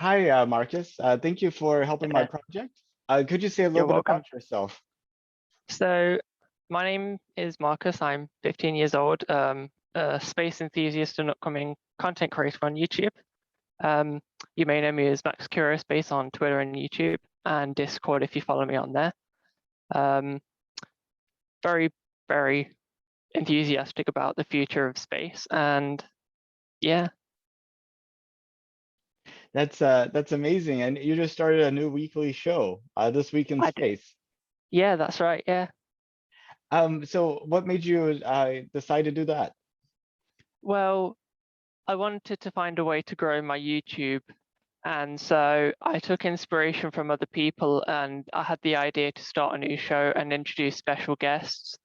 Hi, Marcus. Thank you for helping my Yeah, project. Could you say a little you're bit welcome. about yourself? So, my name is Marcus. I'm 15 years old, a space enthusiast and upcoming content creator on YouTube. You may know me as Max Curious Space on Twitter and YouTube, and Discord if you follow me on there. Um, very, very enthusiastic about the future of space, and yeah, That's amazing. And you just started a new weekly show, This Week in I d- Space. yeah, that's right. Yeah. So what made you decide to do that? Well, I wanted to find a way to grow my YouTube. And so I took inspiration from other people and I had the idea to start a new show and introduce special guests.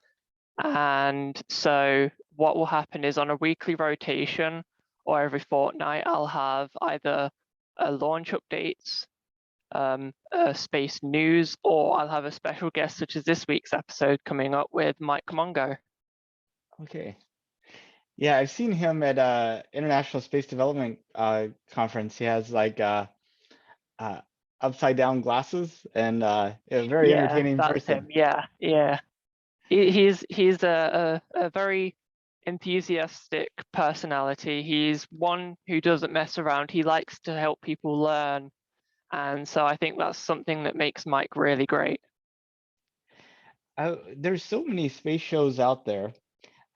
And so what will happen is on a weekly rotation or every fortnight, I'll have either a launch updates, a space news, or I'll have a special guest such as this week's episode coming up with Mike Mongo. Okay. Yeah, I've seen him at International Space Development Conference. He has like uh, upside down glasses and a very Yeah, entertaining that's him. person. Yeah, yeah. He's a very enthusiastic personality. He's one who doesn't mess around. He likes to help people learn, and so I think that's something that makes Mike really great. There's so many space shows out there.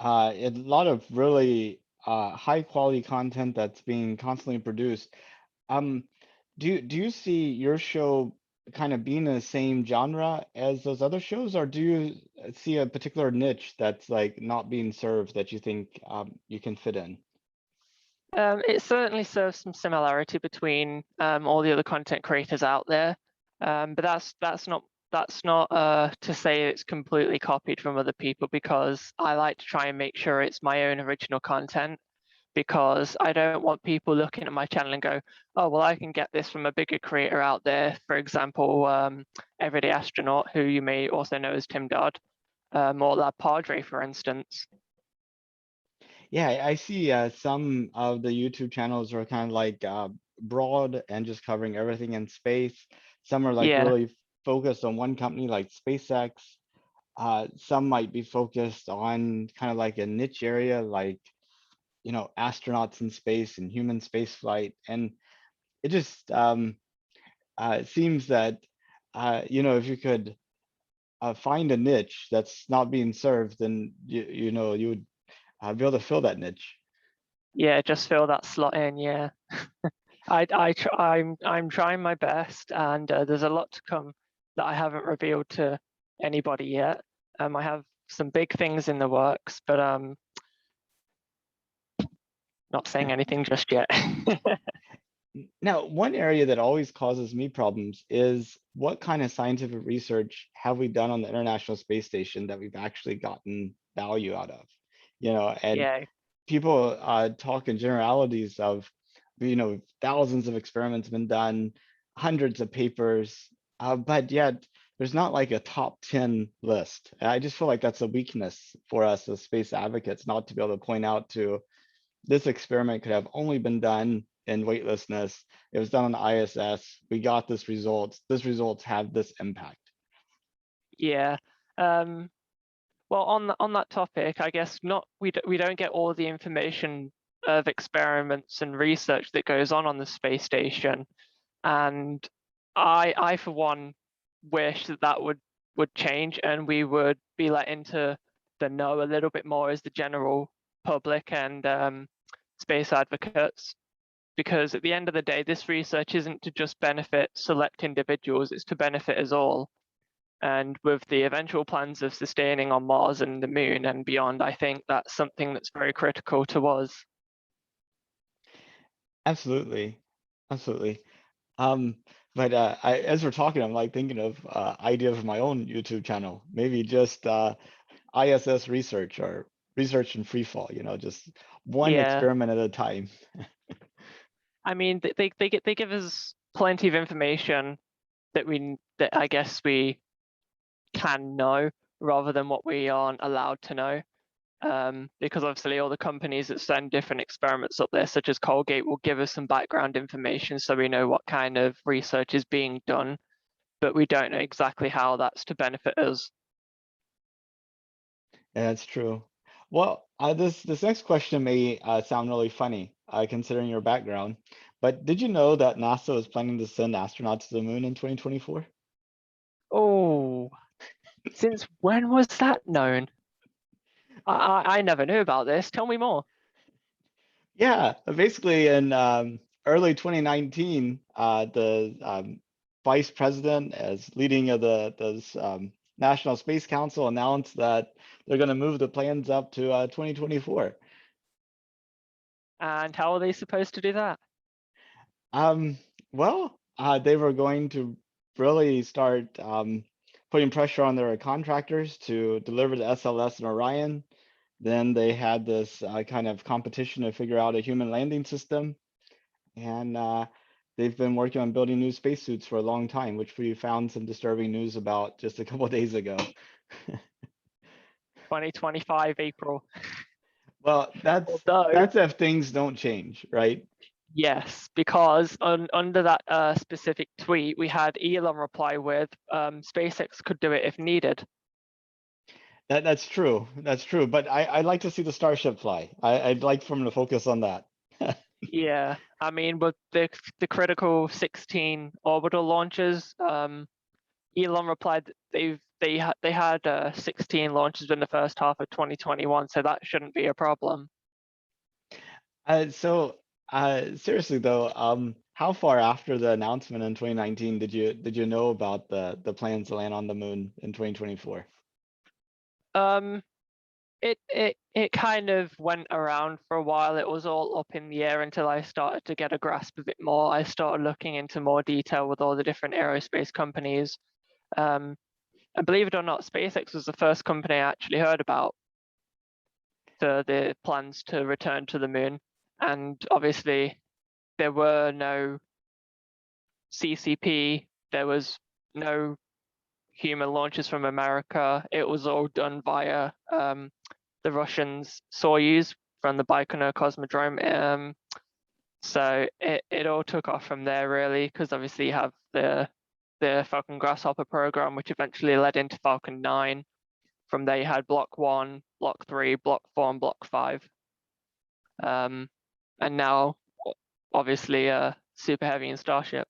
A lot of really high quality content that's being constantly produced. Um, do you see your show kind of being in the same genre as those other shows, or do you see a particular niche that's like not being served that you think you can fit in? It certainly serves some similarity between all the other content creators out there, but that's not to say it's completely copied from other people because I like to try and make sure it's my own original content because I don't want people looking at my channel and go, oh, well, I can get this from a bigger creator out there. For example, Everyday Astronaut, who you may also know as Tim Dodd, or Lab Padre, for instance. Yeah, I see some of the YouTube channels are kind of like broad and just covering everything in space. Some are like Yeah, really focused on one company like SpaceX. Some might be focused on kind of like a niche area like, astronauts in space and human space flight. And it just it seems that, if you could find a niche that's not being served, then you would be able to fill that niche. yeah, just fill that slot in. Yeah, I'm trying my best, and there's a lot to come that I haven't revealed to anybody yet. I have some big things in the works, but not saying anything just yet. Now, one area that always causes me problems is what kind of scientific research have we done on the International Space Station that we've actually gotten value out of? And Yeah, people talk in generalities of, thousands of experiments been done, hundreds of papers, but yet there's not like a top 10 list. And I just feel like that's a weakness for us as space advocates, not to be able to point out to this experiment could have only been done in weightlessness. It was done on ISS. We got this results. This results have this impact. yeah. Um, well, on that topic, I guess not. We don't get all the information of experiments and research that goes on the space station, and I for one wish that would change and we would be let into the know a little bit more as the general public and space advocates. Because at the end of the day, this research isn't to just benefit select individuals; it's to benefit us all. And with the eventual plans of sustaining on Mars and the Moon and beyond, I think that's something that's very critical to us. Absolutely, absolutely. Um, but as we're talking, I'm like thinking of ideas for my own YouTube channel. Maybe just ISS research or research in free fall. Just one Yeah, experiment at a time. I mean, they give us plenty of information that I guess we can know rather than what we aren't allowed to know. because obviously all the companies that send different experiments up there, such as Colgate, will give us some background information so we know what kind of research is being done, but we don't know exactly how that's to benefit us. Yeah, that's true. Well, this next question may sound really funny, considering your background, but did you know that NASA is planning to send astronauts to the moon in 2024? Oh, since when was that known? I never knew about this. Tell me more. Yeah, basically in early 2019, the vice president, as leading of the National Space Council, announced that they're going to move the plans up to 2024. And how are they supposed to do that? Well, they were going to really start putting pressure on their contractors to deliver the SLS and Orion. Then they had this kind of competition to figure out a human landing system. And they've been working on building new spacesuits for a long time, which we found some disturbing news about just a couple of days ago. 2025 April. Well, Although, that's if things don't change, right? yes, because under that specific tweet, we had Elon reply with SpaceX could do it if needed. That's true. That's true. But I'd like to see the Starship fly. I'd like for them to focus on that. Yeah, I mean, with the critical 16 orbital launches, Elon replied that they had 16 launches in the first half of 2021, so that shouldn't be a problem. So seriously though, how far after the announcement in 2019 did you know about the plans to land on the moon in 2024? It kind of went around for a while. It was all up in the air until I started to get a grasp of it more. I started looking into more detail with all the different aerospace companies. And believe it or not, SpaceX was the first company I actually heard about the plans to return to the moon. And obviously, there were no CCP, there was no human launches from America. It was all done via the Russians' Soyuz from the Baikonur Cosmodrome. So it all took off from there really, because obviously you have the Falcon Grasshopper program, which eventually led into Falcon 9. From there you had Block 1, Block 3, Block 4, and Block 5. And now obviously Super Heavy and Starship.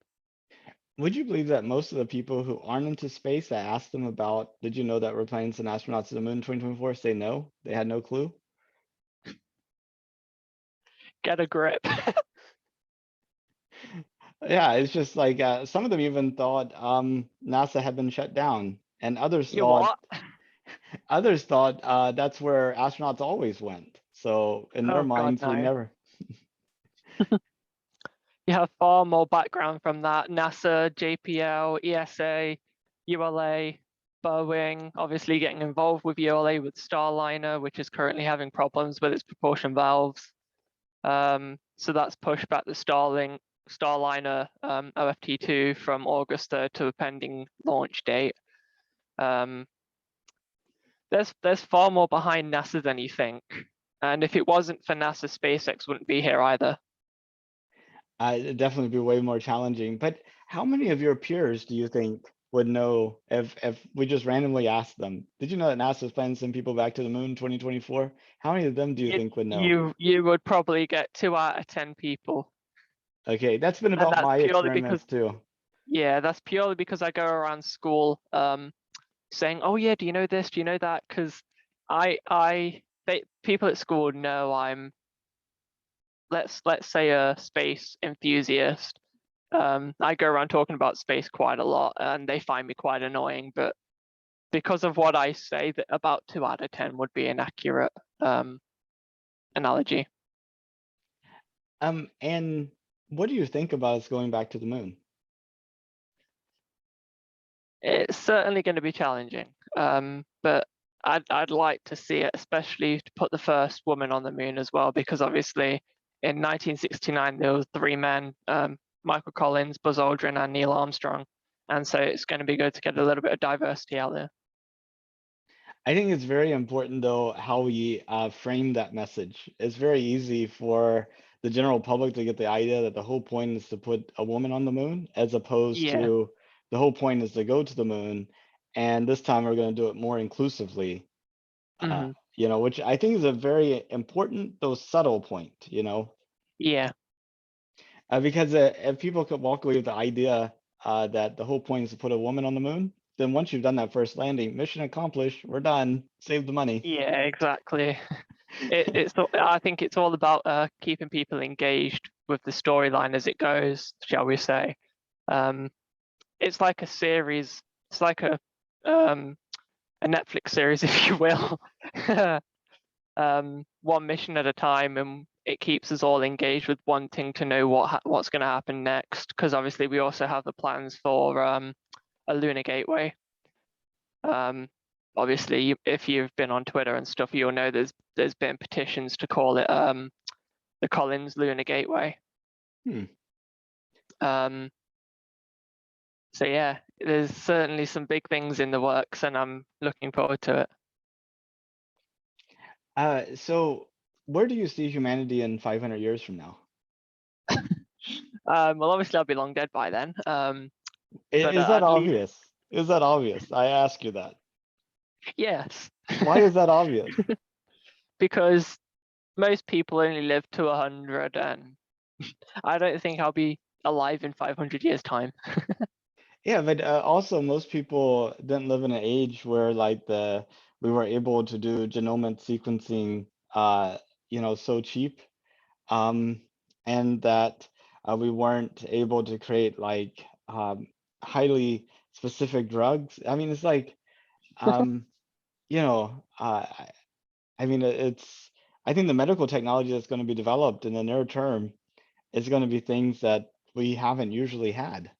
Would you believe that most of the people who aren't into space, I asked them about, did you know that we're planning to send astronauts to the moon in 2024? Say no, they had no clue. Get a grip. Yeah, it's just like some of them even thought NASA had been shut down, and others You thought what? that's where astronauts always went. So in their Oh God, minds, we no. never. You have far more background from that. NASA, JPL, ESA, ULA, Boeing, obviously getting involved with ULA with Starliner, which is currently having problems with its propulsion valves. So that's pushed back the Starliner OFT2 from August 3rd to a pending launch date. There's far more behind NASA than you think. And if it wasn't for NASA, SpaceX wouldn't be here either. It'd definitely be way more challenging. But how many of your peers do you think would know if we just randomly asked them? Did you know that NASA is planning to send people back to the moon in 2024? How many of them do you think would know? You would probably get 2 out of 10 people. Okay, that's been And about that's my purely because, experiments too. yeah, that's purely because I go around school saying, oh yeah, do you know this? Do you know that? Because people at school know I'm, let's say, a space enthusiast. I go around talking about space quite a lot, and they find me quite annoying. But because of what I say, that about 2 out of 10 would be an accurate analogy. And what do you think about us going back to the moon? It's certainly going to be challenging, but I'd like to see it, especially to put the first woman on the moon as well, because obviously in 1969 there was 3 men, Michael Collins, Buzz Aldrin, and Neil Armstrong, and so it's going to be good to get a little bit of diversity out there. I think it's very important though how we frame that message. It's very easy for the general public to get the idea that the whole point is to put a woman on the moon, as opposed Yeah. to the whole point is to go to the moon, and this time we're going to do it more inclusively. Uh, Hmm. which I think is a very important though subtle point. Yeah. Because if people could walk away with the idea that the whole point is to put a woman on the moon, then once you've done that first landing, mission accomplished, we're done, save the money. Yeah, exactly. I think it's all about keeping people engaged with the storyline as it goes, shall we say. It's like a series. It's like a Netflix series, if you will. One mission at a time, and it keeps us all engaged with wanting to know what's going to happen next. Because obviously, we also have the plans for a lunar gateway. Obviously, if you've been on Twitter and stuff, you'll know there's been petitions to call it the Collins Lunar Gateway. Hmm. So yeah, there's certainly some big things in the works, and I'm looking forward to it. So where do you see humanity in 500 years from now? Well, obviously, I'll be long dead by then. But Is that at least, obvious? Is that obvious? I ask you that. yes, Why is that obvious? because most people only live to 100, and I don't think I'll be alive in 500 years' time. Yeah, but also most people didn't live in an age where like we were able to do genomic sequencing, so cheap, um, and that we weren't able to create like highly specific drugs. I mean, it's like, um, you know, uh, I I mean, I think the medical technology that's going to be developed in the near term is going to be things that we haven't usually had.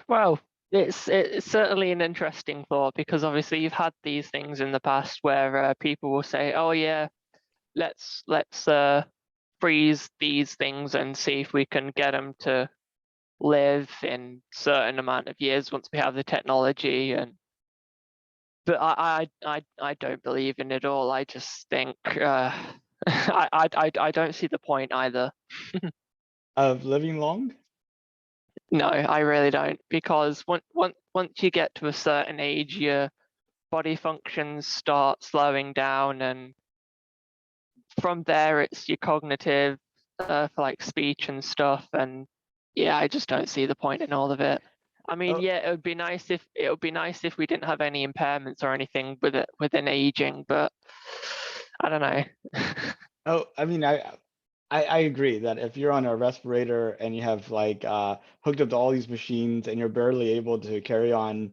Well, it's certainly an interesting thought, because obviously you've had these things in the past where people will say, "Oh yeah, let's freeze these things and see if we can get them to live in certain amount of years once we have the technology." But I don't believe in it all. I just think I don't see the point either. Of living long? No, I really don't, because once you get to a certain age, your body functions start slowing down, and from there it's your cognitive for like speech and stuff. And yeah, I just don't see the point in all of it. I mean, Oh, yeah, it would be nice if we didn't have any impairments or anything within aging, but I don't know. I mean, I agree that if you're on a respirator and you have like hooked up to all these machines and you're barely able to carry on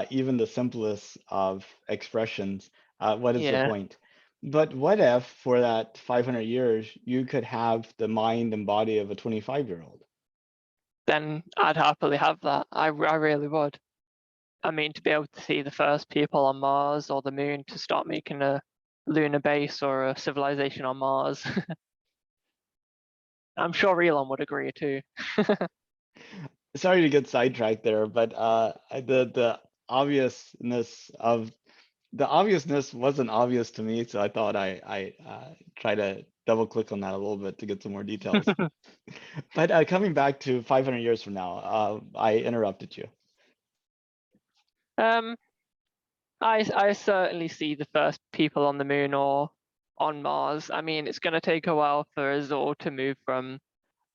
even the simplest of expressions, what is the Yeah, point? But what if for that 500 years you could have the mind and body of a 25-year-old? then I'd happily have that. I really would. I mean, to be able to see the first people on Mars or the moon, to start making a lunar base or a civilization on Mars. I'm sure Elon would agree too. Sorry to get sidetracked there, but the obviousness of the obviousness wasn't obvious to me, so I thought I try to double click on that a little bit to get some more details. But coming back to 500 years from now, I interrupted you. um, I certainly see the first people on the moon or on Mars. I mean, it's going to take a while for us all to move from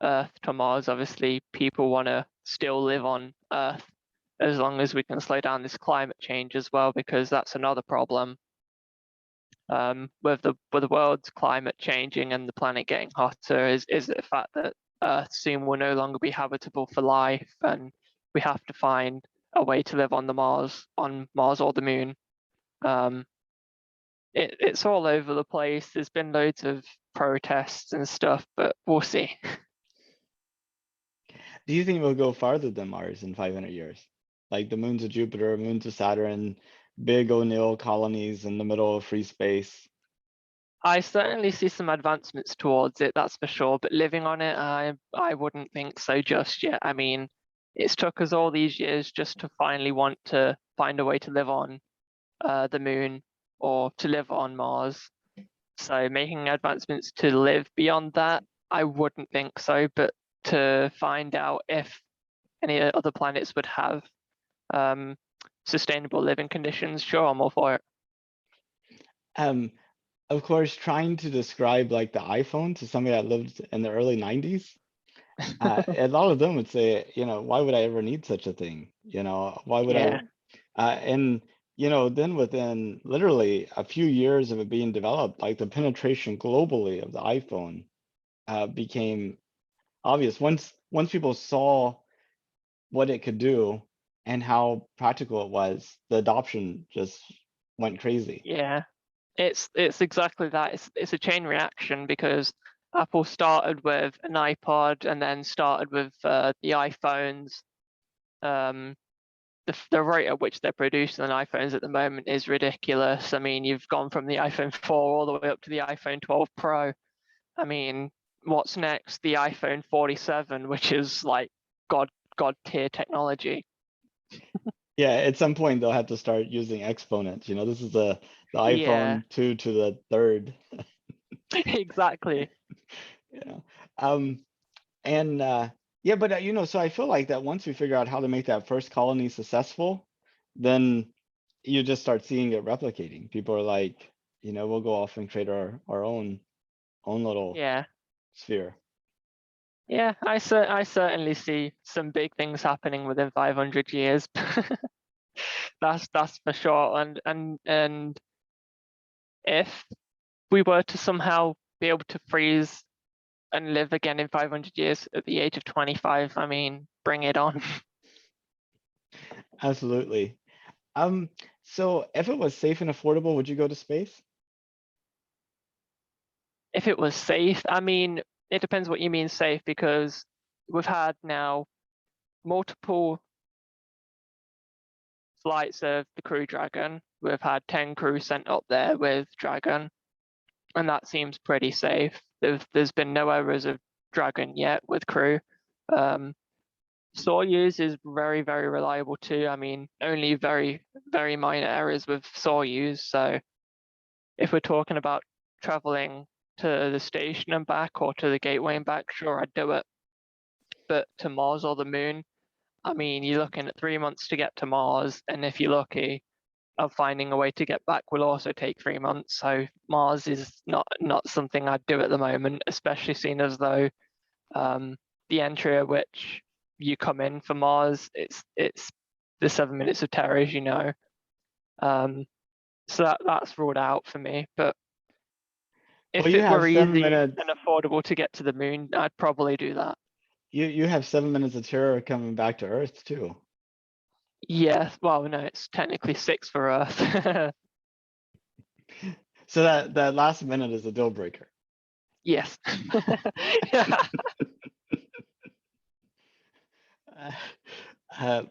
Earth to Mars. Obviously, people want to still live on Earth as long as we can slow down this climate change as well, because that's another problem. With the world's climate changing and the planet getting hotter is the fact that Earth soon will no longer be habitable for life, and we have to find a way to live on Mars or the moon. It's all over the place. There's been loads of protests and stuff, but we'll see. Do you think we'll go farther than Mars in 500 years? Like the moons of Jupiter, moons of Saturn, big O'Neill colonies in the middle of free space? I certainly see some advancements towards it, that's for sure. But living on it, I wouldn't think so just yet. I mean, it's took us all these years just to finally want to find a way to live on the moon or to live on Mars. So making advancements to live beyond that, I wouldn't think so, but to find out if any other planets would have sustainable living conditions, sure, I'm all for it. Of course, trying to describe like the iPhone to somebody that lived in the early 90s, a lot of them would say, why would I ever need such a thing? Why would Yeah, and then within literally a few years of it being developed, like the penetration globally of the iPhone became obvious. Once people saw what it could do and how practical it was, the adoption just went crazy. yeah. It's exactly that. It's a chain reaction because Apple started with an iPod and then started with the iPhones. The rate at which they're producing on iPhones at the moment is ridiculous. I mean, you've gone from the iPhone 4 all the way up to the iPhone 12 Pro. I mean, what's next? The iPhone 47, which is like god tier technology. Yeah, at some point they'll have to start using exponents. This is the Yeah, iPhone 2 to the third. exactly. Yeah. And yeah, but so I feel like that once we figure out how to make that first colony successful, then you just start seeing it replicating. People are like, we'll go off and create our own little Yeah. sphere. Yeah, I certainly see some big things happening within 500 years. That's for sure. And if we were to somehow be able to freeze and live again in 500 years at the age of 25, I mean, bring it on. Absolutely. So if it was safe and affordable, would you go to space? If it was safe, I mean, it depends what you mean safe, because we've had now multiple flights of the Crew Dragon. We've had 10 crew sent up there with Dragon, and that seems pretty safe. There's been no errors of Dragon yet with crew. Soyuz is very, very reliable too. I mean, only very, very minor errors with Soyuz. So if we're talking about traveling to the station and back or to the gateway and back, sure, I'd do it. But to Mars or the moon, I mean, you're looking at 3 months to get to Mars, and if you're lucky, of finding a way to get back will also take 3 months. So Mars is not something I'd do at the moment, especially seeing as though the entry at which you come in for Mars, it's the 7 minutes of terror, as you know. So that's ruled out for me. But Well, if you it have were 7 minutes. easy and affordable to get to the moon, I'd probably do that. You have 7 minutes of terror coming back to Earth too. Yeah, well, no, it's technically 6 for Earth. So that last minute is a deal breaker. Yes. Yeah. Uh,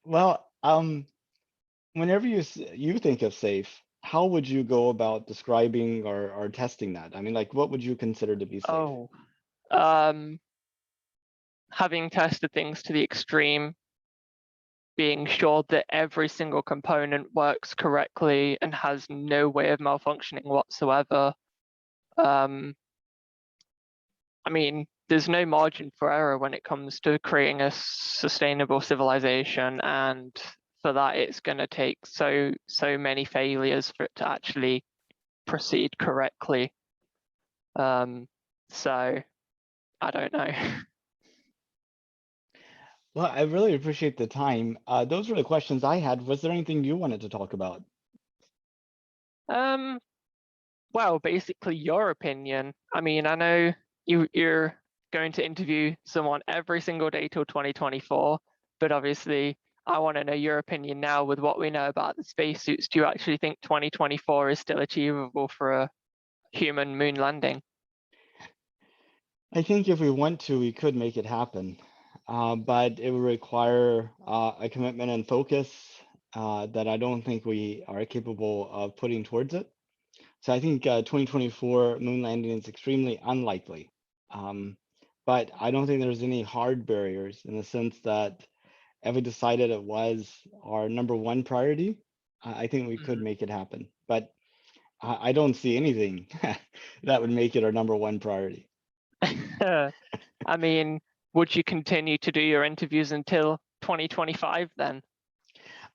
well, whenever you think of safe, how would you go about describing or testing that? I mean, like, what would you consider to be safe? Oh, having tested things to the extreme, being sure that every single component works correctly and has no way of malfunctioning whatsoever. I mean, there's no margin for error when it comes to creating a sustainable civilization, and for that, it's going to take so many failures for it to actually proceed correctly. So I don't know. Well, I really appreciate the time. Those were the questions I had. Was there anything you wanted to talk about? Well, basically your opinion. I mean, I know you're going to interview someone every single day till 2024, but obviously I want to know your opinion now with what we know about the spacesuits. Do you actually think 2024 is still achievable for a human moon landing? I think if we want to, we could make it happen, but it would require a commitment and focus that I don't think we are capable of putting towards it. So I think 2024 moon landing is extremely unlikely. But I don't think there's any hard barriers in the sense that if we decided it was our number one priority, I think we could make it happen. But I don't see anything that would make it our number one priority. I mean, would you continue to do your interviews until 2025 then?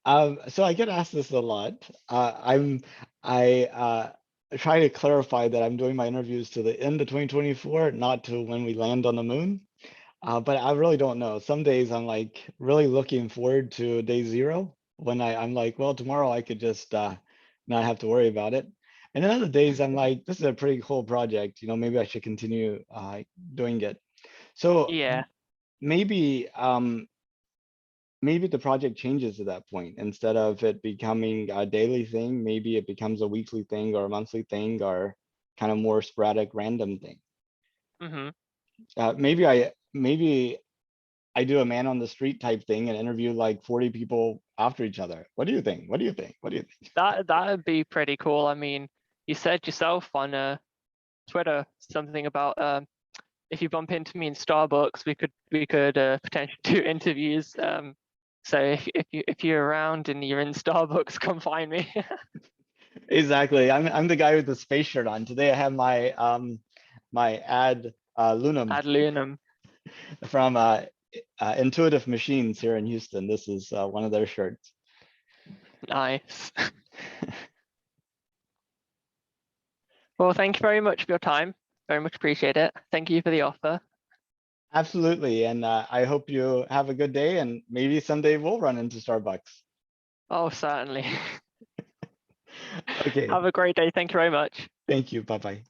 So I get asked this a lot. I try to clarify that I'm doing my interviews to the end of 2024, not to when we land on the moon. But I really don't know. Some days I'm like really looking forward to day zero when I'm like, well, tomorrow I could just not have to worry about it. And then other days I'm like, this is a pretty cool project. You know, maybe I should continue doing it. So Yeah. maybe maybe the project changes at that point. Instead of it becoming a daily thing, maybe it becomes a weekly thing or a monthly thing or kind of more sporadic random thing. Hmm. Maybe I do a man on the street type thing and interview like 40 people after each other. What do you think? What do you think? What do you think? That'd be pretty cool. I mean, you said yourself on Twitter something about if you bump into me in Starbucks, we could potentially do interviews. So if you're around and you're in Starbucks, come find me. Exactly. I'm the guy with the space shirt on. Today I have my my ad Lunam Ad Lunam. from Intuitive Machines here in Houston. This is one of their shirts. Nice. Well, thank you very much for your time. Very much appreciate it. Thank you for the offer. Absolutely. And I hope you have a good day and maybe someday we'll run into Starbucks. Oh, certainly. Okay. Have a great day. Thank you very much. Thank you. Bye-bye.